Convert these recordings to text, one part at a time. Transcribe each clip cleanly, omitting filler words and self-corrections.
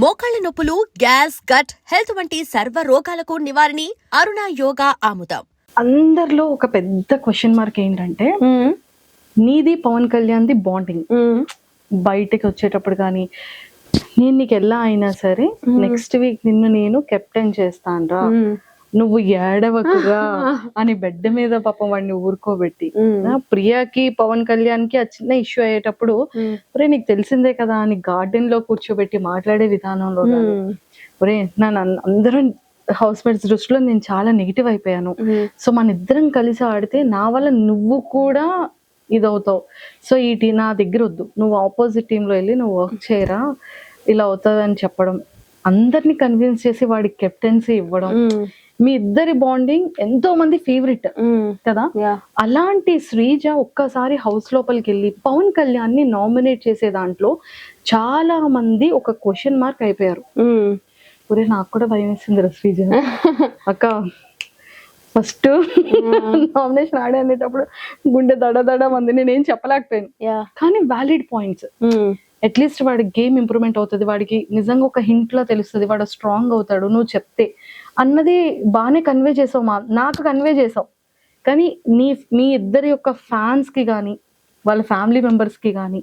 మోకాళ్ల నొప్పులు, gas, gut health వంటి సర్వ రోగాలకు నివారణి అరుణ యోగా ఆముదం. అందరిలో ఒక పెద్ద క్వశ్చన్ మార్క్ ఏంటంటే నీది పవన్ కళ్యాణ్ది బాండింగ్. బయటకి వచ్చేటప్పుడు కానీ నేను నీకు ఎలా అయినా సరే నెక్స్ట్ వీక్ నిన్ను నేను కెప్టెన్ చేస్తానురా, నువ్వు ఏడవకురా అని బెడ్ మీద పాపం వాడిని ఊరుకోబెట్టి, ప్రియాకి పవన్ కళ్యాణ్ కి ఆ చిన్న ఇష్యూ అయ్యేటప్పుడు ఒరే నీకు తెలిసిందే కదా అని గార్డెన్ లో కూర్చోబెట్టి మాట్లాడే విధానంలో ఒరే అందరూ హౌస్ మేట్స్ దృష్టిలో నేను చాలా నెగిటివ్ అయిపోయాను, సో మన ఇద్దరం కలిసి ఆడితే నా వల్ల నువ్వు కూడా ఇదవుతావు, సో నా దగ్గర వద్దు, నువ్వు ఆపోజిట్ టీమ్ లో వెళ్ళి నువ్వు వర్క్ చేయరా, ఇలా అవుతుంది అని చెప్పడం, అందరిని కన్విన్స్ చేసి వాడికి కెప్టెన్సీ ఇవ్వడం, మీ ఇద్దరి బాండింగ్ ఎంతో మంది ఫేవరెట్ కదా. అలాంటి శ్రీజ ఒక్కసారి హౌస్ లోపలికి వెళ్ళి పవన్ కళ్యాణ్ ని నామినేట్ చేసే దాంట్లో చాలా మంది ఒక క్వశ్చన్ మార్క్ అయిపోయారు. ఒరే నాకు కూడా భయం వేసింది శ్రీజ అక్క, ఫస్ట్ నామినేషన్ ఆడే అనేటప్పుడు గుండె దడ మంది, నేనేం చెప్పలేకపోయాను, కానీ వ్యాలిడ్ పాయింట్స్. అట్లీస్ట్ వాడి గేమ్ ఇంప్రూవ్మెంట్ అవుతుంది, వాడికి నిజంగా ఒక హింట్ లో తెలుస్తుంది, వాడు స్ట్రాంగ్ అవుతాడు నువ్వు చెప్తే అన్నది బాగానే కన్వే చేసావు, నాకు కన్వే చేసావు. కానీ మీ ఇద్దరి యొక్క ఫ్యాన్స్ కి కానీ వాళ్ళ ఫ్యామిలీ మెంబర్స్ కి కానీ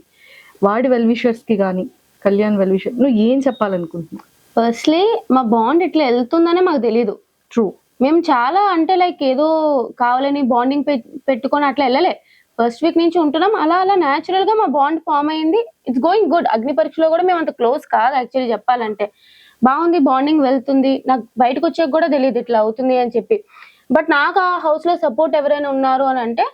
వాడి వెల్ విషర్స్ కి కానీ కళ్యాణ్ వెల్ విషర్ నువ్వు ఏం చెప్పాలనుకుంటున్నావు? ఫస్ట్లీ మా బాండ్ ఇట్లా వెళ్తుందనే మాకు తెలీదు. ట్రూ, మేము చాలా అంటే లైక్ ఏదో కావాలని బాండింగ్ పెట్టుకొని అట్లా వెళ్ళలే. ఫస్ట్ వీక్ నుంచి ఉంటున్నాం, అలా అలా న్యాచురల్ గా మా బాండ్ ఫామ్ అయింది. It's going good. అగ్ని పరీక్షలో కూడా మేము అంత క్లోజ్ కాదు యాక్చువల్లీ చెప్పాలంటే. బాగుంది, బాండింగ్ వెళ్తుంది. నాకు బయటకు వచ్చాక కూడా తెలియదు ఇట్లా అవుతుంది అని చెప్పి. బట్ నాకు ఆ హౌస్ లో సపోర్ట్ ఎవరైనా ఉన్నారు అని అంటే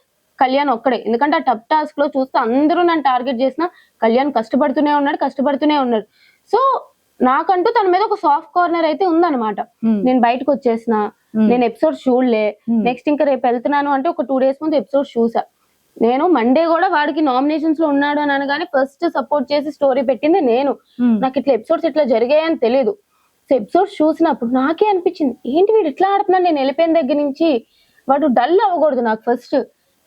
కళ్యాణ్ ఒక్కడే. ఎందుకంటే ఆ టఫ్ టాస్క్ లో చూస్తే అందరూ నన్ను టార్గెట్ చేసిన కళ్యాణ్ కష్టపడుతూనే ఉన్నాడు. సో నాకంటూ తన మీద ఒక సాఫ్ట్ కార్నర్ అయితే ఉందన్నమాట. నేను బయటకు వచ్చేసిన, నేను ఎపిసోడ్ చూడలే, నెక్స్ట్ ఇంకా రేపు వెళ్తున్నాను అంటే ఒక 2 days ముందు ఎపిసోడ్ చూసా. నేను మండే కూడా వాడికి నామినేషన్స్ లో ఉన్నాడు అని అనగానే ఫస్ట్ సపోర్ట్ చేసి స్టోరీ పెట్టింది నేను. నాకు ఇట్లా ఎపిసోడ్స్ ఇట్లా జరిగాయని తెలియదు. సో ఎపిసోడ్స్ చూసినప్పుడు నాకే అనిపించింది, ఏంటి వీడు ఇట్లా ఆడుతున్నాడు, నేను వెళ్ళిపోయిన దగ్గర నుంచి వాడు డల్ అవ్వకూడదు, నాకు ఫస్ట్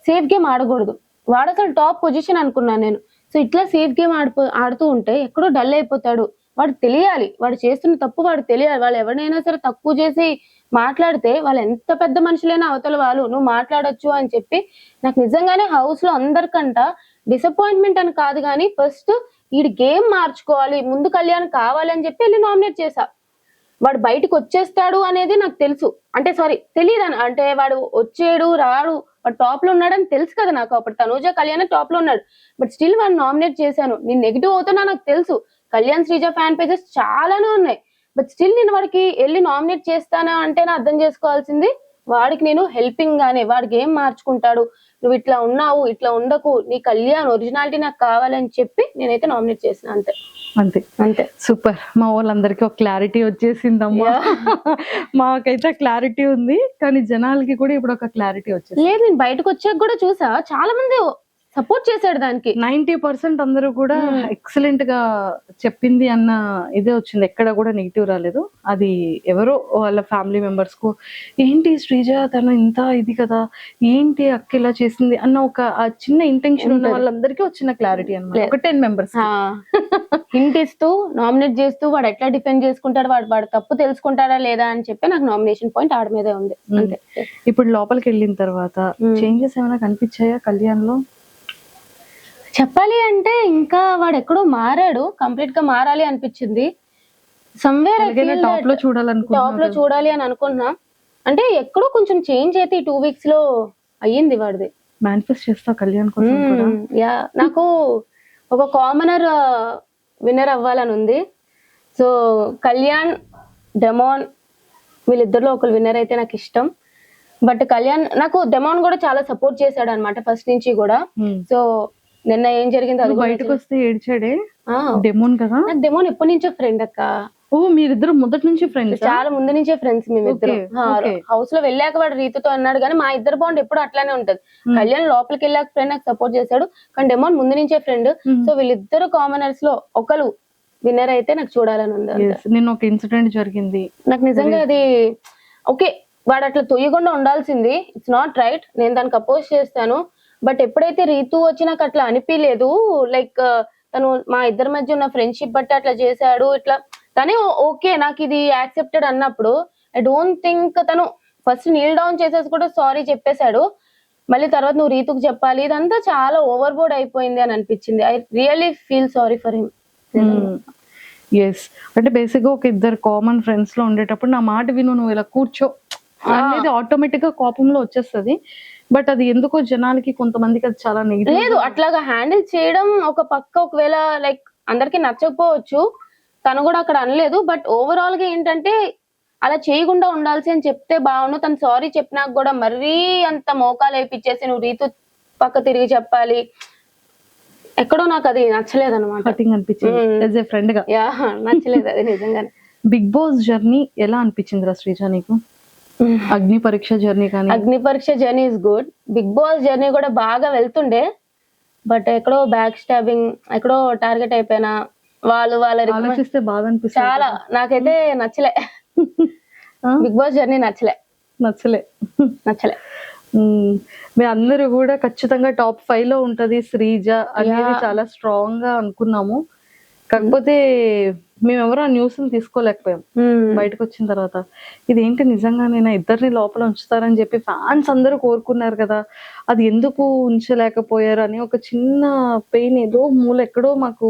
సేఫ్ గేమ్ ఆడకూడదు, వాడు అసలు టాప్ పొజిషన్ అనుకున్నాను నేను. సో ఇట్లా సేఫ్ గేమ్ ఆడుతూ ఉంటే ఎక్కడో డల్ అయిపోతాడు, వాడు తెలియాలి, వాడు చేస్తున్న తప్పు వాడు తెలియాలి. వాళ్ళు ఎవరినైనా సరే తక్కువ చేసి మాట్లాడితే వాళ్ళు ఎంత పెద్ద మనుషులైనా అవతల వాళ్ళు నువ్వు మాట్లాడొచ్చు అని చెప్పి నాకు నిజంగానే హౌస్ లో అందరికంట డిసప్పాయింట్మెంట్ అని కాదు, కానీ ఫస్ట్ వీడి గేమ్ మార్చుకోవాలి, ముందు కళ్యాణ్ కావాలి అని చెప్పి వెళ్ళి నామినేట్ చేశా. వాడు బయటకు వచ్చేస్తాడు అనేది నాకు తెలుసు, అంటే సారీ తెలియదు అంటే వాడు వచ్చేడు రాడు, వాడు టాప్ లో ఉన్నాడని తెలుసు కదా నాకు. అప్పుడు తనూజ కళ్యాణ్ టాప్ లో ఉన్నాడు, బట్ స్టిల్ వాడు నామినేట్ చేశాను. నేను నెగిటివ్ అవుతున్నా నాకు తెలుసు, కళ్యాణ్ శ్రీజ ఫ్యాన్ పేజెస్ చాలానే ఉన్నాయి, బట్ స్టిల్ నేను వాడికి వెళ్ళి నామినేట్ చేస్తానా అంటేనే అర్థం చేసుకోవాల్సింది వాడికి నేను హెల్పింగ్ గానే, వాడి గేమ్ మార్చుకుంటాడు, నువ్వు ఇట్లా ఉన్నావు ఇట్లా ఉండకు, నీ కళ్యాణ్ ఒరిజినాలిటీ నాకు కావాలని చెప్పి నేనైతే నామినేట్ చేసిన. అంతే అంతే అంతే. సూపర్. మా వాళ్ళందరికీ ఒక క్లారిటీ వచ్చేసిందమ్మా. మాకైతే క్లారిటీ ఉంది, కానీ జనాలకి కూడా ఇప్పుడు ఒక క్లారిటీ వచ్చేసి లేదు. నేను బయటకు వచ్చాక కూడా చూసా చాలా మంది సపోర్ట్ చేశాడు దానికి. 90% అందరూ కూడా ఎక్సలెంట్ గా చెప్పింది అన్న ఇదే వచ్చింది, ఎక్కడ కూడా నెగిటివ్ రాలేదు. అది ఎవరో వాళ్ళ ఫ్యామిలీ మెంబర్స్ కు ఏంటి శ్రీజ తను ఇంత ఇది కదా, ఏంటి అక్క ఇలా చేసింది అన్న ఒక ఆ చిన్న ఇంటెన్షన్ ఉన్న వాళ్ళందరికీ వచ్చిన క్లారిటీ అన్నమాట. ఒక 10 members హింట్ ఇస్తూ నామినేట్ చేస్తూ వాడు ఎట్లా డిఫెండ్ చేసుకుంటాడు, వాడు తప్పు తెలుసుకుంటాడా లేదా అని చెప్పి నాకు నామినేషన్ పాయింట్ ఆడ మీదే ఉంది. అంతే. ఇప్పుడు లోపలికి వెళ్ళిన తర్వాత చేంజెస్ ఏమైనా కనిపించాయా కళ్యాణ్ లో? చెప్పాలి అంటే ఇంకా వాడు ఎక్కడో మారాడు, కంప్లీట్ గా మారాలి అనిపించింది. సమ్వేర్ టాప్ లో చూడాలి అని అనుకున్నా, అంటే ఎక్కడో కొంచెం చేంజ్ అయితే ఈ 2 weeks లో అయ్యింది వాడిది. మేనిఫెస్ట్ చేస్తా కళ్యాణ్ కోసం కూడా. యా, నాకు ఒక కామనర్ విన్నర్ అవ్వాలని ఉంది. సో కళ్యాణ్, డెమోన్ వీళ్ళిద్దరిలో ఒకరు విన్నర్ అయితే నాకు ఇష్టం. బట్ కళ్యాణ్ నాకు డెమోన్ కూడా చాలా సపోర్ట్ చేశాడు అనమాట ఫస్ట్ నుంచి కూడా. సో నిన్న ఏం జరిగింది అది బయటకు వస్తే ఏడ్చాడే డెమోన్ కదా. నాకు డెమోన్ ఎప్పటి నుంచో ఫ్రెండ్ అక్క. ఓ మీరిద్దరు మొదటి నుంచి ఫ్రెండ్స్? చాలా ముందు నుంచే ఫ్రెండ్స్ మేమిద్దరు. హౌస్ లో వెళ్ళాక వాడు రీతుతో అన్నాడు, కానీ మా ఇద్దరు బాండ్ ఎప్పుడు అట్లానే ఉంటది. కళ్యాణ్ లోపలికి వెళ్ళాక ఫ్రెండ్ నాకు సపోర్ట్ చేశాడు, కానీ డెమోన్ ముందు నుంచే ఫ్రెండ్. సో వీళ్ళిద్దరు కామనర్స్ లో ఒకరు విన్నర్ అయితే నాకు చూడాలని ఉంది. నిన్న ఒక ఇన్సిడెంట్ జరిగింది, నాకు నిజంగా అది ఓకే, వాడు అట్లా తొయ్యకుండా ఉండాల్సింది. ఇట్స్ నాట్ రైట్, నేను దానికి అపోజ్ చేస్తాను. బట్ ఎప్పుడైతే రీతు వచ్చి నాకు అట్లా అనిపించలేదు, లైక్ తను మా ఇద్దరి మధ్య ఉన్న ఫ్రెండ్షిప్ బట్టి అట్లా చేశాడు, ఇట్లా కానీ ఓకే నాకు ఇది యాక్సెప్టెడ్ అన్నప్పుడు ఐ డోంట్ థింక్ తను ఫస్ట్ నీల్ డౌన్ చేసేసి కూడా సారీ చెప్పేశాడు. మళ్ళీ తర్వాత నువ్వు రీతుకు చెప్పాలి, ఇదంతా చాలా ఓవర్ బోర్డ్ అయిపోయింది అని అనిపించింది. I really feel sorry for him. Yes, అంటే బేసిక్ గా ఒక ఇద్దరు కామన్ ఫ్రెండ్స్ లో ఉండేటప్పుడు నా మాట విను, నువ్వు ఇలా కూర్చో అనేది ఆటోమేటిక్ గా కోపంలో వచ్చేస్తది. బట్ అది ఎందుకో జనాలకి కొంతమందికి అది చాలా నెగిటివ్. లేదు, అట్లాగా హ్యాండిల్ చేయడం ఒక పక్క ఒకవేళ లైక్ అందరికి నచ్చకపోవచ్చు, తను కూడా అక్కడ అనలేదు. బట్ ఓవరాల్ గా ఏంటంటే అలా చేయకుండా ఉండాల్సి అని చెప్తే బాగుండు. తను సారీ చెప్పినాక కూడా మరీ అంత మోకాలు వేపిచ్చేసి నువ్వు రీతు పక్క తిరిగి చెప్పాలి, ఎక్కడో నాకు అది నచ్చలేదు అనమాట. కటింగ్ అనిపించింది యాజ్ ఏ ఫ్రెండ్ గా. యా, నచ్చలేదు అది నిజంగానే. బిగ్ బాస్ జర్నీ ఎలా అనిపించిందిరా శ్రీజ నీకు? అగ్ని పరీక్ష జర్నీ కానీ. Agni Pariksha journey is good. Bigg Boss journey కూడా బాగా వెళ్తుండే, బట్ ఎక్కడో బ్యాక్ స్టాబింగ్, ఎక్కడో టార్గెట్ అయిపోయినా. వాళ్ళ ఆలోచిస్తే బాగా అనిపిస్తుంది. చాలా నాకైతే నచ్చలే. బిగ్ బాస్ జర్నీ నచ్చలే. మీ అందరూ కూడా ఖచ్చితంగా టాప్ 5 లో ఉంటది శ్రీజ అనేది చాలా స్ట్రాంగ్ గా అనుకున్నాము. కాకపోతే మేమెవరో ఆ న్యూస్ ని తీసుకోలేకపోయాం. బయటకు వచ్చిన తర్వాత ఇదేంటి నిజంగా నేను ఇద్దరిని లోపల ఉంచుతారని చెప్పి ఫ్యాన్స్ అందరూ కోరుకున్నారు కదా, అది ఎందుకు ఉంచలేకపోయారు అని ఒక చిన్న పెయిన్ ఏదో మూల ఎక్కడో మాకు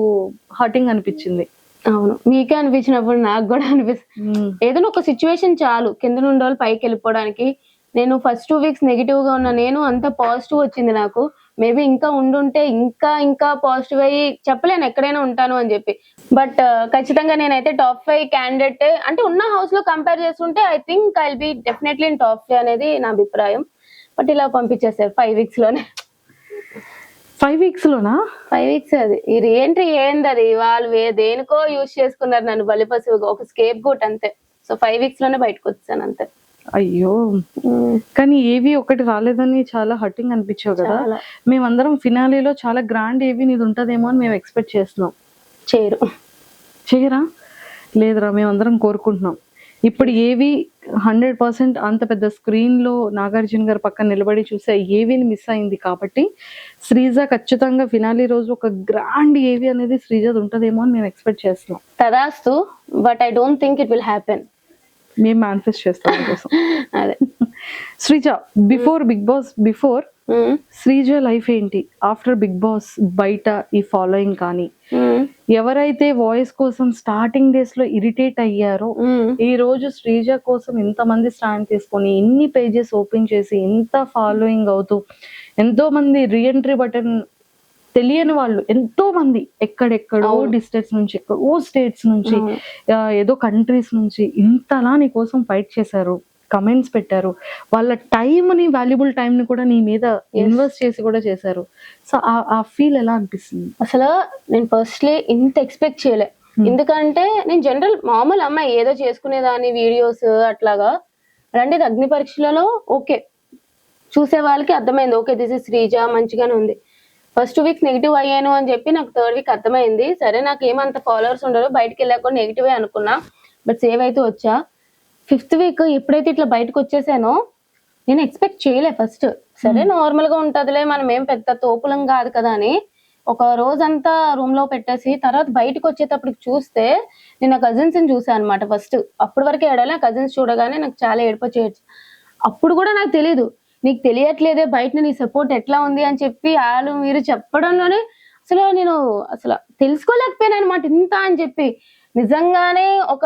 హర్టింగ్ అనిపించింది. అవును, మీకే అనిపించినప్పుడు నాకు కూడా అనిపిస్తుంది. ఏదైనా ఒక సిచ్యువేషన్ చాలు కింద నుండి వాళ్ళు పైకి వెళ్ళిపోవడానికి. నేను ఫస్ట్ 2 వీక్స్ నెగిటివ్ గా ఉన్నా, నేను అంత పాజిటివ్ వచ్చింది నాకు. మేబీ ఇంకా ఉండుంటే ఇంకా పాజిటివ్ అయ్యి చెప్పలేను ఎక్కడైనా ఉంటాను అని చెప్పి. బట్ ఖచ్చితంగా నేనైతే టాప్ 5 క్యాండిడేట్ అంటే ఉన్న హౌస్ లో కంపేర్ చేసుకుంటే I think I will be definitely in top 5 అనేది నా అభిప్రాయం. బట్ ఇలా పంపించేస్తారు 5 వీక్స్ లోనే. 5 వీక్స్ లోనా? 5 వీక్స్ అది ఈ రీఎంట్రీ ఏంది, అది వాళ్ళు దేనికో యూజ్ చేసుకున్నారు నన్ను బలిపశువుగా, ఒక స్కేప్ గోట్ అంతే. సో 5 వీక్స్ లోనే బయటకు వచ్చాను అంతే. అయ్యో, కానీ ఏవి ఒకటి రాలేదని చాలా హర్టింగ్ అనిపించావు కదా. మేమందరం ఫినాలీలో చాలా గ్రాండ్ ఏవి నీది ఉంటదేమో అని మేము ఎక్స్పెక్ట్ చేస్తున్నాం. చేయరా? లేదురా, మేమందరం కోరుకుంటున్నాం. ఇప్పుడు ఏవి 100% అంత పెద్ద స్క్రీన్ లో నాగార్జున గారు పక్కన నిలబడి చూసే ఏవిని మిస్ అయింది కాబట్టి శ్రీజ ఖచ్చితంగా ఫినాలీ రోజు ఒక గ్రాండ్ ఏవి అనేది శ్రీజ ఉంటదేమో అని మేము ఎక్స్పెక్ట్ చేస్తున్నాం. తదాస్తు, but I don't think it will happen. మేము మేనిఫెస్ట్ చేస్తాం కోసం. అదే Sreeja, Bigg Boss before Sreeja life ఏంటి, ఆఫ్టర్ బిగ్ బాస్ బయట ఈ ఫాలోయింగ్ కానీ, ఎవరైతే వాయిస్ కోసం స్టార్టింగ్ డేస్ లో ఇరిటేట్ అయ్యారో ఈ రోజు శ్రీజ కోసం ఎంతమంది స్టాండ్ తీసుకొని ఇన్ని పేజెస్ ఓపెన్ చేసి ఇంత ఫాలోయింగ్ అవుతూ ఎంతో మంది రీఎంట్రీ బటన్ తెలియని వాళ్ళు ఎంతో మంది ఎక్కడెక్కడో డిస్ట్రిక్ట్స్ నుంచి, ఎక్కడో స్టేట్స్ నుంచి, ఏదో కంట్రీస్ నుంచి ఇంతలా నీ కోసం ఫైట్ చేశారు, కమెంట్స్ పెట్టారు, వాళ్ళ టైంని, వాల్యుబుల్ టైంని కూడా నీ మీద ఇన్వెస్ట్ చేసి కూడా చేశారు. సో ఆ ఫీల్ ఎలా అనిపిస్తుంది? అసలు నేను ఫస్ట్లీ ఇంత ఎక్స్పెక్ట్ చేయలే. ఎందుకంటే నేను జనరల్ మామూలు అమ్మాయి, ఏదో చేసుకునేదాన్ని వీడియోస్ అట్లాగా. అలాంటిది అగ్ని పరీక్షలలో ఓకే చూసే వాళ్ళకి అర్థమైంది, ఓకే దిస్ ఇస్ శ్రీజ మంచిగానే ఉంది. ఫస్ట్ 2 వీక్స్ నెగిటివ్ అయ్యాను అని చెప్పి నాకు 3rd వీక్ అర్థమైంది. సరే నాకు ఏమంత ఫాలోవర్స్ ఉండరు, బయటకు వెళ్ళాక కూడా నెగిటివే అనుకున్నా, బట్ సేవ్ అయితే వచ్చా. 5th వీక్ ఎప్పుడైతే ఇట్లా బయటకు వచ్చేసానో నేను ఎక్స్పెక్ట్ చేయలే ఫస్ట్. సరే నార్మల్ గా ఉంటదిలే, మనం ఏం పెద్ద తోపులం కాదు కదా అని ఒక రోజంతా రూమ్ లో పెట్టేసి తర్వాత బయటకు వచ్చేటప్పటికి చూస్తే నేను నా కజిన్స్ ని చూసాను అనమాట. ఫస్ట్ అప్పటి వరకు ఏడాలి, కజిన్స్ చూడగానే నాకు చాలా ఏడుపొచ్చేయచ్చు. అప్పుడు కూడా నాకు తెలీదు, నీకు తెలియట్లేదే బయట నీ సపోర్ట్ ఎట్లా ఉంది అని చెప్పి వాళ్ళు మీరు చెప్పడంలోనే నేను తెలుసుకోలేకపోయాను అనమాట ఇంత అని చెప్పి. నిజంగానే ఒక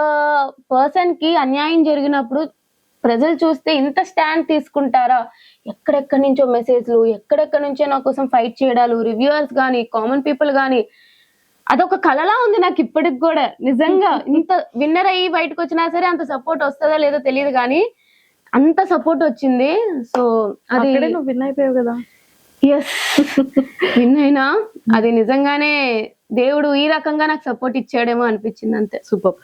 పర్సన్ కి అన్యాయం జరిగినప్పుడు ప్రజలు చూస్తే ఇంత స్టాండ్ తీసుకుంటారా? ఎక్కడెక్కడి నుంచో మెసేజ్లు, ఎక్కడెక్కడి నుంచో నా కోసం ఫైట్ చేయడాలు, రివ్యూవర్స్ గానీ, కామన్ పీపుల్ గానీ, అదొక కళలా ఉంది నాకు ఇప్పటికి కూడా. నిజంగా ఇంత విన్నర్ అయ్యి బయటకు వచ్చినా సరే అంత సపోర్ట్ వస్తుందో లేదో తెలియదు కానీ అంత సపోర్ట్ వచ్చింది. సో అది నువ్వు విన్ అయిపోయావు కదా. ఎస్, విన్ అయినా అది నిజంగానే దేవుడు ఈ రకంగా నాకు సపోర్ట్ ఇచ్చాడేమో అనిపించింది అంతే. సూపర్.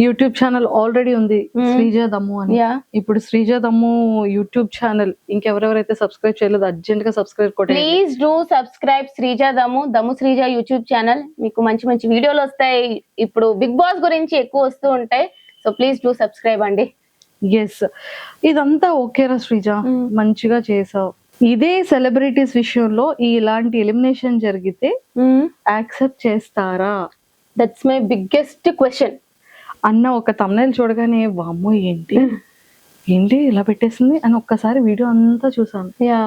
యూట్యూబ్ ఛానల్ ఆల్రెడీ ఉంది శ్రీజ దమ్ము అని. ఇప్పుడు శ్రీజ దమ్ము యూట్యూబ్ ఛానల్ ఇంకెవరెవరైతే సబ్స్క్రైబ్ చేయలేదు అర్జెంట్ గా సబ్స్క్రైబ్ కొట్టండి. ప్లీజ్ డూ సబ్స్క్రైబ్ శ్రీజ దమ్ము శ్రీజ యూట్యూబ్ ఛానల్. మీకు మంచి మంచి వీడియోలు వస్తాయి, ఇప్పుడు బిగ్ బాస్ గురించి ఎక్కువ వస్తూ ఉంటాయి. సో ప్లీజ్ డూ సబ్స్క్రైబ్ అండి. ఎస్, ఇదంతా ఓకేరా శ్రీజ, మంచిగా చేసావు. ఇదే సెలబ్రిటీస్ విషయంలో ఇలాంటి ఎలిమినేషన్ జరిగితే యాక్సెప్ట్ చేస్తారా? That's my biggest question. అన్న ఒక thumbnail చూడగానే వామ్మో ఏంటి ఏంటి ఇలా పెట్టేసింది అని ఒక్కసారి వీడియో అంతా చూసాను. యా,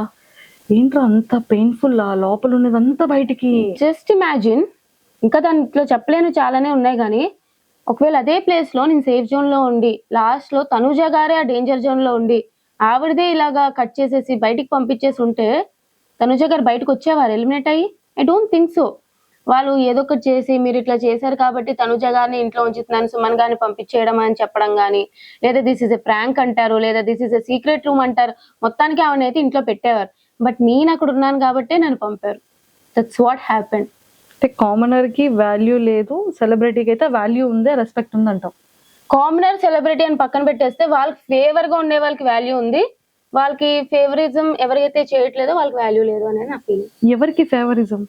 ఏంట్రా అంత పెయిన్ఫుల్, ఆ లోపల ఉన్నదంతా బయటికి. Just imagine. ఇంకా దాంట్లో చెప్పలేను చాలానే ఉన్నాయి కానీ ఒకవేళ అదే ప్లేస్ లో నేను సేఫ్ జోన్ లో ఉండి లాస్ట్ లో తనుజ గారే ఆ డేంజర్ జోన్ లో ఉండి ఆవిడదే ఇలాగా కట్ చేసేసి బయటికి పంపించేసి ఉంటే తనుజ గారు బయటకు వచ్చేవారు ఎలిమినేట్ అయ్యి? I don't think so. వాళ్ళు ఏదో ఒకటి చేసి మీరు ఇట్లా చేశారు కాబట్టి తనుజ గారిని ఇంట్లో ఉంచుతున్నాను, సుమన్ గారిని పంపించేయడం అని చెప్పడం కానీ, లేదా దిస్ ఇస్ ఎ ప్రాంక్ అంటారు, లేదా this is a secret room అంటారు. మొత్తానికి ఆవిడనైతే ఇంట్లో పెట్టేవారు. బట్ నేను అక్కడ ఉన్నాను కాబట్టే నన్ను పంపారు. That's what happened. అంటే కామనర్ కి వాల్యూ లేదు, సెలబ్రిటీకి అయితే వాల్యూ ఉంది, రెస్పెక్ట్ ఉంది అంటాం. కామనర్ సెలబ్రిటీ అని పక్కన పెట్టేస్తే వాళ్ళకి ఫేవర్ గా ఉండే వాళ్ళకి వాల్యూ ఉంది, వాళ్ళకి ఫేవరిజం ఎవరైతే చేయట్లేదో వాళ్ళకి వాల్యూ లేదు అనేది నా ఫీలింగ్. ఎవరికి ఫేవరిజం?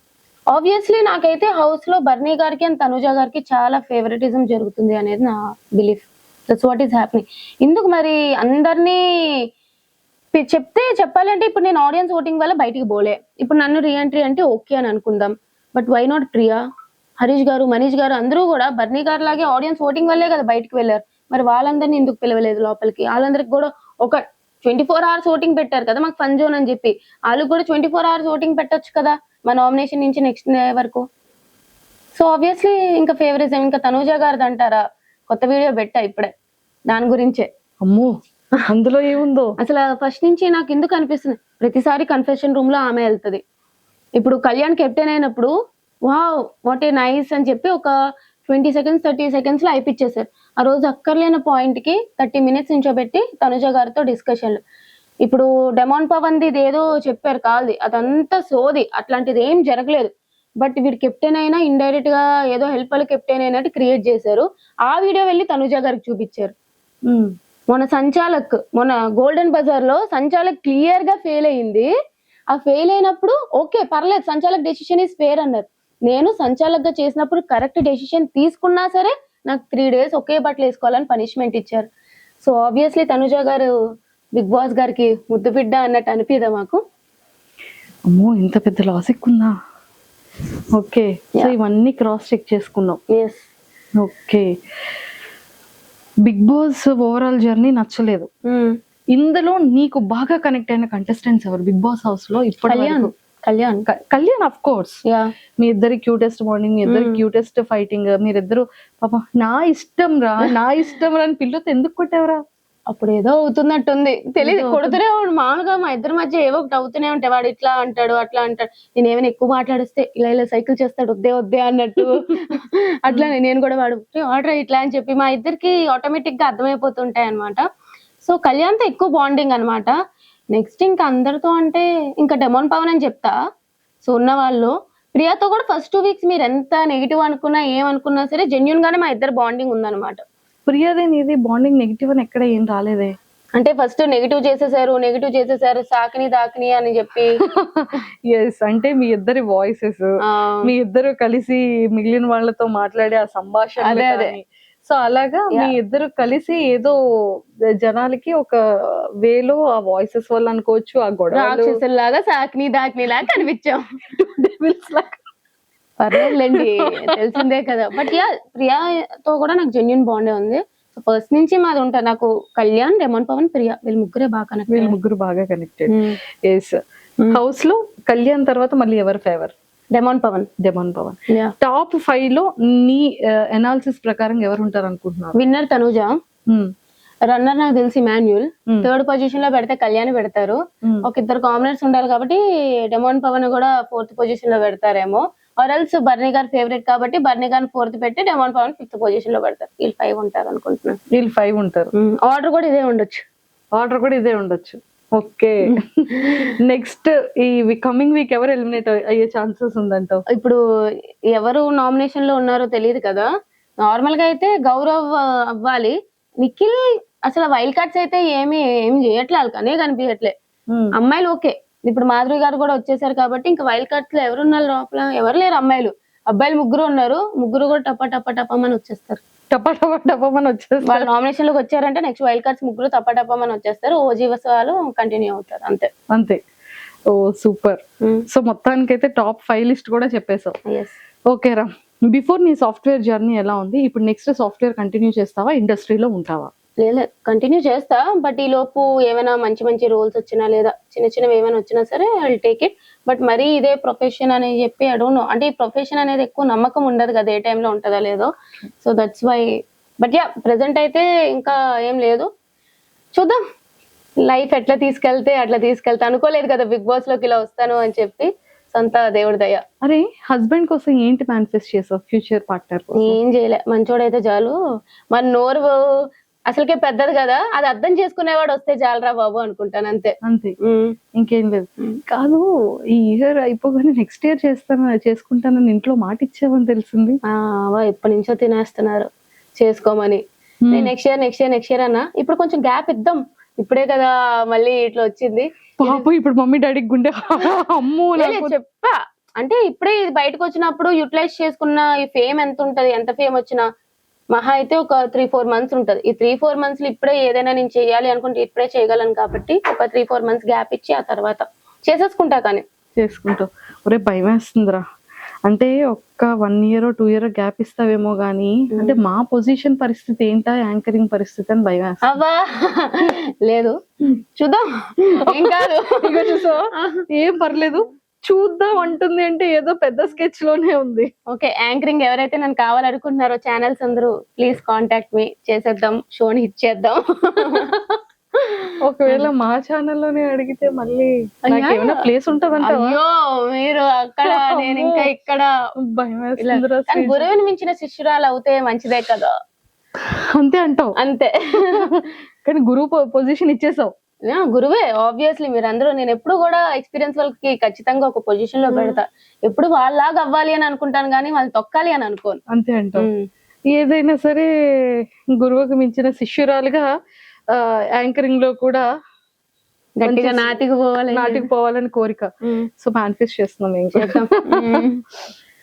ఆబ్వియస్లీ నాకైతే హౌస్ లో బర్నీ గారికి అండ్ తనుజ గారికి చాలా ఫేవరెటిజం జరుగుతుంది అనేది నా belief. That's what is happening. ఎందుకు మరి అందరినీ చెప్తే చెప్పాలంటే ఇప్పుడు నేను ఆడియన్స్ ఓటింగ్ వల్ల బయటికి పోలే, ఇప్పుడు నన్ను రీఎంట్రీ అంటే ఓకే అని అనుకుందాం. But why not Priya, Harish garu, Manish గారు అందరూ కూడా బర్నీ గారు లాగే ఆడియన్స్ ఓటింగ్ వల్లే కదా బయటకు వెళ్ళారు. మరి వాళ్ళందరినీ ఎందుకు పిలవలేదు లోపలికి? వాళ్ళందరికి కూడా ఒక 24 hours ఓటింగ్ పెట్టారు కదా మాకు ఫన్ జోన్ అని చెప్పి, వాళ్ళకి కూడా 24 hours ఓటింగ్ పెట్టొచ్చు కదా మా నామినేషన్ నుంచి నెక్స్ట్ వరకు. సో ఆబ్వియస్లీ ఇంకా ఫేవరిజం ఇంకా తనూజ గారిది అంటారా? కొత్త వీడియో పెట్టా ఇప్పుడే దాని గురించే. అమ్మో అందులో ఏముందో అసలు ఫస్ట్ నుంచి నాకు ఎందుకు అనిపిస్తుంది, ప్రతిసారి కన్ఫెషన్ రూమ్ లో ఆమె వెళ్తుంది. ఇప్పుడు కళ్యాణ్ కెప్టెన్ అయినప్పుడు వావ్ వాట్ ఏ నైస్ అని చెప్పి ఒక 20 seconds 30 seconds లో అయిపించేశారు. ఆ రోజు అక్కర్లేని పాయింట్ కి 30 minutes నుంచోబెట్టి తనుజ గారితో డిస్కషన్లు. ఇప్పుడు డెమాన్ పవన్ ఇది ఏదో చెప్పారు కాల్ది, అదంతా సోది, అట్లాంటిది ఏం జరగలేదు. బట్ వీడు కెప్టెన్ అయినా ఇండైరెక్ట్ గా ఏదో హెల్ప్ వాళ్ళు కెప్టెన్ అయినట్టు క్రియేట్ చేశారు. ఆ వీడియో వెళ్ళి తనుజ గారికి చూపించారు. మొన్న గోల్డెన్ బజార్ లో సంచాలక్ క్లియర్ గా ఫెయిల్ అయ్యింది. ఆ ఫెయిల్ అయినప్పుడు ఓకే పర్లేదు, సంచాలక్ డెసిషన్ ఈస్ ఫేర్ అన్నారు. నేను సంచాలక్ గా చేసినప్పుడు కరెక్ట్ డెసిషన్ తీసుకున్నా సరే నాకు 3 days ఒకే బట్టలు వేసుకోవాలని పనిష్మెంట్ ఇచ్చారు. సో ఆబ్వియస్లీ తనుజ గారు బిగ్ బాస్ గారికి ముద్దు బిడ్డ అన్నట్టు అనిపిదా మాకు? అమ్మో ఇంత పెద్ద లాజిక్ ఉందా? ఓకే, సో ఇవన్నీ క్రాస్ చెక్ చేసుకున్నాం. Yes. Okay, Bigg Boss overall journey నచ్చలేదు. ఇందులో నీకు బాగా కనెక్ట్ అయిన కంటెస్టెంట్స్ ఎవరు బిగ్ బాస్ హౌస్ లో ఇప్పటి కళ్యాణ్ ఆఫ్ కోర్స్. మీ ఇద్దరి క్యూటెస్ట్ మార్నింగ్, మీ ఇద్దరి క్యూటెస్ట్ ఫైటింగ్, మీరిద్దరు పాప నా ఇష్టం రా అని పిల్లతో ఎందుకు కొట్టావరా? అప్పుడు ఏదో అవుతున్నట్టుంది తెలియదు, కొడుతూనే ఉండు మామూలుగా మా ఇద్దరి మధ్య ఏవో ఒకటి అవుతూనే ఉంటాయి. వాడు ఇట్లా అంటాడు అట్లా అంటాడు, నేను ఏమైనా ఎక్కువ మాట్లాడిస్తే ఇలా సైకిల్ చేస్తాడు వద్దే అన్నట్టు అట్లా నేను కూడా వాడు ఆర్డర్ ఇట్లా అని చెప్పి మా ఇద్దరికి ఆటోమేటిక్ గా అర్థమైపోతుంటాయి అనమాట. సో కళ్యాణ్తో ఎక్కువ బాండింగ్ అనమాట. నెక్స్ట్ ఇంకా అందరితో అంటే ఇంకా డెమాన్ పవన్ అని చెప్తా. సో ఉన్న వాళ్ళు ప్రియాతో కూడా ఫస్ట్ 2 weeks మీరు ఎంత నెగిటివ్ అనుకున్నా ఏమనుకున్నా సరే జెన్యున్ గానే మా ఇద్దరు బాండింగ్ ఉందన్నమాట. ప్రియాదే నీది బాండింగ్ నెగిటివ్ అని ఎక్కడ ఏం రాలేదే. అంటే ఫస్ట్ నెగిటివ్ చేసేసారు సాకిని దాకిని అని చెప్పి. ఎస్, అంటే మీ ఇద్దరి వాయిసెస్, మీ ఇద్దరు కలిసి మిగిలిన వాళ్ళతో మాట్లాడే ఆ సంభాషణ, సో అలాగా మీ ఇద్దరు కలిసి ఏదో జనాలకి ఒక వేలో ఆ వాయిసెస్ వల్ల అనుకోవచ్చు, ఆ గొడవ లాగా సాకిని దాకిని లాగా కనిపించాం. పర్లేదులేండి తెలిసిందే కదా. బట్ యా ప్రియాతో కూడా నాకు జెన్యున్ బాండే ఉంది. సో ఫస్ట్ నుంచి మాది ఉంటా. నాకు కళ్యాణ్, డెమాన్ పవన్, ప్రియా వీళ్ళు ముగ్గురు బాగా కనెక్టెడ్. ఎస్, హౌస్ లో కళ్యాణ్ తర్వాత మళ్ళీ ఎవరు ఫేవర్? డెమాన్ పవన్. టాప్ 5 లో నీ అనాలిసిస్ ప్రకారం ఎవరు ఉంటారు అనుకుంటున్నారు? విన్నర్ తనుజ, రన్నర్ నాకు తెలిసి మాన్యుల్, 3rd పొజిషన్ లో పెడితే కళ్యాణ్ పెడతారు. ఒక 2 కామనర్స్ ఉండాలి కాబట్టి డెమాన్ పవన్ కూడా 4th పొజిషన్ లో పెడతారేమో. ఆర్ఎల్స్ బర్నీ గారు ఫేవరెట్ కాబట్టి బర్నీ గారిని 4th పెట్టి డెమాన్ పవన్ 5th పొజిషన్ లో పెడతారు. వీళ్ళు 5 ఉంటారు అనుకుంటున్నాను. వీళ్ళు 5 ఉంటారు. ఆర్డర్ కూడా ఇదే ఉండొచ్చు. ఓకే, నెక్స్ట్ ఈ కమింగ్ వీక్ ఎవరు ఎలిమినేట్ అయ్యే ఛాన్సెస్ ఉందంటావు? ఇప్పుడు ఎవరు నామినేషన్ లో ఉన్నారో తెలియదు కదా. నార్మల్ గా అయితే గౌరవ్ అవ్వాలి. నిఖిల్ అసలు వైల్డ్ కార్డ్స్ అయితే ఏం చేయట్లే, వాళ్ళకనే కనిపించట్లే. అమ్మాయిలు ఓకే, ఇప్పుడు మాధురి గారు కూడా వచ్చేసారు కాబట్టి ఇంకా వైల్డ్ కార్డ్స్ లో ఎవరున్నారు లోపల? ఎవరు లేరు అమ్మాయిలు. అబ్బాయిలు 3 ఉన్నారు. 3 కూడా టపమని వచ్చేస్తారు. వాళ్ళు నామినేషన్ లోకి వచ్చారంటే నెక్స్ట్ వైల్డ్ కార్డ్స్ 3 టపమని వచ్చేస్తారు. ఓజీవస్ వాళ్ళు కంటిన్యూ అవుతారు అంతే. ఓ సూపర్. సో మొత్తానికైతే టాప్ 5 లిస్ట్ కూడా చెప్పేసావు. ఓకే రా, బిఫోర్ నీ సాఫ్ట్వేర్ జర్నీ ఎలా ఉంది, ఇప్పుడు నెక్స్ట్ సాఫ్ట్వేర్ కంటిన్యూ చేస్తావా, ఇండస్ట్రీలో ఉంటావా? లేదు కంటిన్యూ చేస్తా, బట్ ఈ లోపు ఏమైనా మంచి మంచి రోల్స్ వచ్చినా లేదా చిన్న చిన్నవి ఏమైనా వచ్చినా సరే ఐ టేక్ ఇట్. బట్ మరీ ఇదే ప్రొఫెషన్ అని చెప్పి ఐ డోంట్ నో, అంటే ఈ ప్రొఫెషన్ అనేది ఎక్కువ నమ్మకం ఉండదు కదా ఏ టైంలో ఉంటుందో లేదో. So that's why. But yeah present అయితే ఇంకా ఏం లేదు, చూద్దాం లైఫ్ ఎట్లా తీసుకెళ్తే అట్లా తీసుకెళ్తా. అనుకోలేదు కదా బిగ్ బాస్ లోకి ఇలా వస్తాను అని చెప్పి, సొంత దేవుడి దయ. అరే హస్బెండ్ కోసం ఏంటి మేనిఫెస్ట్ చేసావు ఫ్యూచర్ పార్ట్నర్? ఏం చేయలే, మంచోడైతే చాలు. మన నోరు అసలుకే పెద్దది కదా, అది అర్థం చేసుకునేవాడు వస్తే చాలరా బాబు అనుకుంటాను అంతే. అంతే, ఇంకేం లేదు. కాదు, ఈ ఇయర్ అయిపోగానే నెక్స్ట్ ఇయర్ చేసుకుంటానని ఇంట్లో మాట ఇచ్చావని తెలిసింది. ఎప్పటి నుంచో తినేస్తున్నారు చేసుకోమని. నెక్స్ట్ ఇయర్ అన్నా, ఇప్పుడు కొంచెం గ్యాప్ ఇద్దాం, ఇప్పుడే కదా మళ్ళీ ఇట్లా వచ్చింది. పాపం ఇప్పుడు మమ్మీ డాడీకి గుండె అమ్మో చెప్పా, అంటే ఇప్పుడే ఇది బయటకు వచ్చినప్పుడు యూటిలైజ్ చేసుకున్న ఈ ఫేమ్ ఎంత ఉంటది, ఎంత ఫేమ్ వచ్చినా మహా అయితే ఒక 3-4 months ఉంటది. ఈ 3-4 months లో ఇప్పుడే ఏదైనా నేను చేయాలి అనుకుంటే ఇప్పుడే చేయగలను కాబట్టి ఒక 3-4 months గ్యాప్ ఇచ్చి ఆ తర్వాత చేసేసుకుంటా. కానీ చేసుకుంటావు? ఒరే భయం వేస్తుందిరా, అంటే ఒక్క 1 year or 2 year గ్యాప్ ఇస్తావేమో గానీ, అంటే మా పొజిషన్ పరిస్థితి ఏంటా, యాంకరింగ్ పరిస్థితి అని భయం వేస్తుంది. అవ్వా లేదు, చూద్దాం, ఏం కాదు. ఇక చూసావా, ఏం పర్లేదు చూద్దాం అంటుంది అంటే ఏదో పెద్ద స్కెచ్ లోనే ఉంది. ఓకే, యాంకరింగ్ ఎవరైతే నన్ను కావాలనుకుంటున్నారో ఛానల్స్ అందరూ ప్లీజ్ కాంటాక్ట్ మీ, చేసేద్దాం, షోని హిట్ చేద్దాం. ఒకవేళ మా ఛానల్లోనే అడిగితే మళ్ళీ ఏమైనా ప్లేస్ ఉంటదంట? అయ్యో మీరు అక్కడ నేను ఇంకా ఇక్కడ. భయం వేస్తుందిరా. గురువుని మించిన శిష్యురాలు అవుతే మంచిదే కదా. అంతే అంటావు? అంతే. కానీ గురువు పొజిషన్ ఇచ్చేసావు. గురువే ఆబ్వియస్లీ. మీరందరూ, నేను ఎప్పుడు కూడా ఎక్స్పీరియన్స్ వాళ్ళకి ఖచ్చితంగా ఒక పొజిషన్ లో పెడతా. ఎప్పుడు వాళ్ళలాగా అవ్వాలి అని అనుకుంటాను కానీ వాళ్ళు తొక్కాలి అని అనుకోను. అంతే అంటావు? ఏదైనా సరే గురువుకు మించిన శిష్యురాలుగా యాంకరింగ్ లో కూడా గట్టిగా నాటికి పోవాలని కోరిక. సో మేనిఫెస్ట్ చేస్తున్నాం ఇంకా.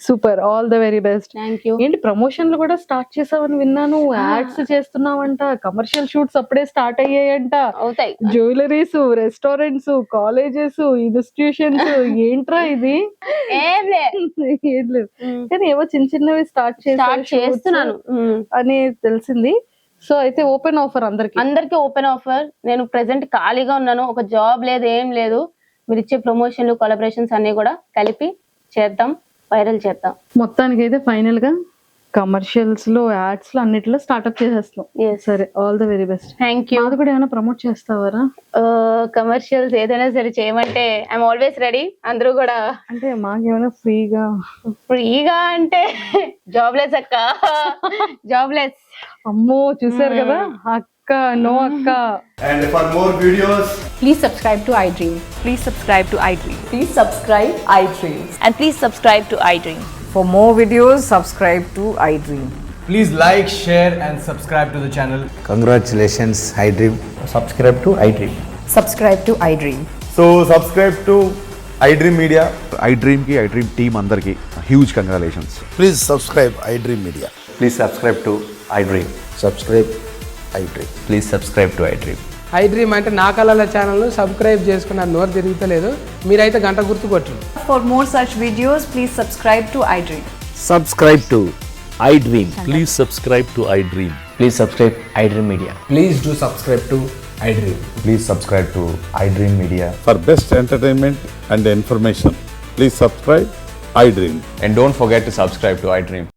Super, all the very best. ఏంటి ప్రమోషన్లు కూడా స్టార్ట్ చేసావని విన్నాను, యాడ్స్ చేస్తున్నావంట, కమర్షియల్ షూట్స్ అప్పుడే స్టార్ట్ అయ్యాయంట. అవుతాయి. జ్యువెలరీస్, రెస్టారెంట్స్, కాలేజెస్, ఇన్స్టిట్యూషన్స్, ఏంట్రా ఇది? ఏం లేదు కానీ ఏవో చిన్న చిన్నవి స్టార్ట్ చేస్తున్నాను అని తెలిసింది. సో అయితే ఓపెన్ ఆఫర్ అందరికి ఓపెన్ ఆఫర్. నేను ప్రెసెంట్ ఖాళీగా ఉన్నాను, ఒక జాబ్ లేదు, ఏం లేదు. మీరు ఇచ్చే ప్రమోషన్లు, కొలాబరేషన్స్ అన్ని కూడా కలిపి చేద్దాం, వైరల్ చేద్దాం. మొత్తానికి అయితే ఫైనల్ గా కమర్షియల్స్ లో, యాడ్స్ లో, అన్నిట్లో స్టార్ట్అప్ చేసేస్తాం. సరే, all the very best. Thank you. అది కూడా ఏమైనా ప్రమోట్ చేస్తావారా? కమర్షియల్స్ ఏదైనా సరే చేయమంటే ఐఎమ్ ఆల్వేస్ రెడీ. అందరూ కూడా. అంటే మాకేమైనా ఫ్రీగా అంటే జాబ్లెస్ అక్క, జాబ్లెస్. అమ్మో చూసారు కదా అక్క నో అక్క. And for more videos, please subscribe to iDream. Please subscribe to iDream. Please subscribe iDream. And please subscribe to iDream. For more videos, subscribe to iDream. please like, share and subscribe to the channel. Congratulations, iDream. Subscribe to iDream. Subscribe to iDream. So subscribe to iDream Media. iDream ki iDream team andarki huge congratulations. Please subscribe iDream Media. Please subscribe to iDream. Subscribe iDream. Please subscribe to iDream. iDream అంటే నా కళల ఛానల్ను subscribe చేసుకున్న నోరు తిరుగుతలేదు, మీరైతే గంట గుర్తు కొట్టండి. For more such videos, please subscribe to iDream. Subscribe to iDream. Please subscribe to iDream. Please subscribe iDream Media. Please do subscribe to iDream. Please subscribe to iDream Media. For best entertainment and information, please subscribe iDream. And don't forget to subscribe to iDream.